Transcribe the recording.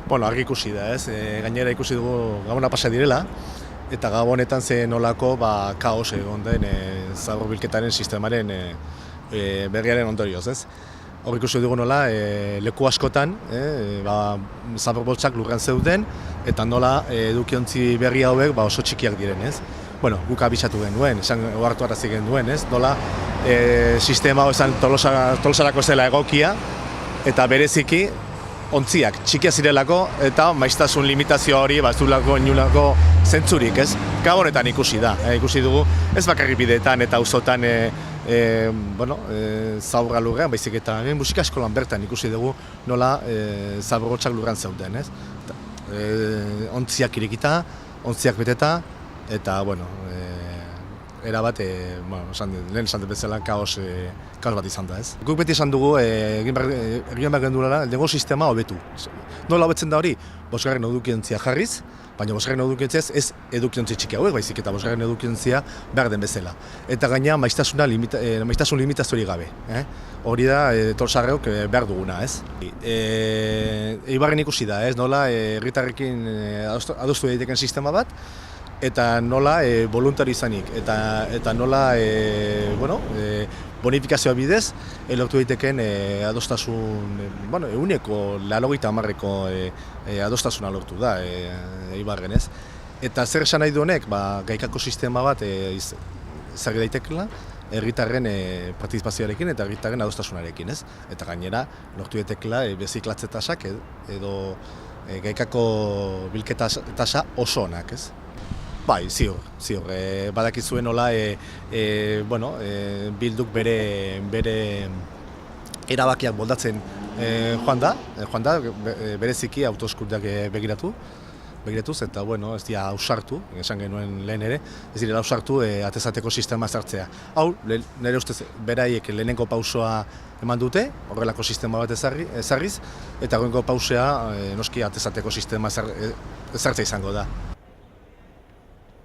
Bueno, argi ikusi da, ez? Gainera ikusi dugu Gabona pasa direla, eta Gabonetan ze nolako kaos egon den zabor bilketaren sistemaren berriaren ondorioz, ez? Hor ikusi dugu nola, leku askotan, zabor boltsak lurrean zeuden, eta nola edukiontzi berri hauek oso txikiak diren, ez? Bueno, guk abisatu genuen, esan ohartu arazi genuen, ez? Nola, sistema hau esan Tolosarako zela egokia, eta bereziki, ontziak txikia zirelako eta maiztasun limitazio hori ez duelako inolako zentzurik, ez? Gabonetan ikusi da, ikusi dugu ez bakarrik bideetan eta auzotan zaborra lurrean, baizik eta musika eskolan bertan ikusi dugu nola zaborrotxak lurrean zeuden, ez? Ontziak irekita, ontziak beteta eta, erabat, lehen esan dut bezala, kaos bat izan da, ez? Guk beti esan dugu, egin behar genduela, lehenengo sistema hobetu. Nola hobetzen da hori? Bosgarren edukiontzia jarriz, baina bosgarren edukientziaz ez edukiontzi txiki hauek baizik eta bosgarren edukiontzia behar den bezala. Eta gaina maiztasun limitazio hori gabe. Hori da Tolosarreok behar duguna, ez? Eibarren ikusi da, ez? Nola herritarrekin adostu daiteken sistema bat, eta nola voluntari izanik, eta nola bonifikazioa bidez lortu daiteken adostasun, ehuneko 80% adostasuna lortu da Eibarren, ez? Eta zer esan nahi du honek, gaikako sistema bat ezarri daitekela herritarren partizipazioarekin eta herritarren adostasunarekin, ez? Eta gainera lortu daitekela beziklatze tasak edo gaikako bilketa tasa oso onak, ez? Bai, ziur. Badakizuen nola, Bilduk bere erabakiak moldatzen joan da, bereziki autoeskultak begiratuz, eta, ez dira ausartu, esan genuen lehen ere, ez dira ausartu atezateko sistema ezartzea. Hau, nire ustez, beraiek lehenengo pausoa eman dute, horrelako sistema bat ezarriz, eta horrengo pausea noski atezateko sistema ezartzea izango da.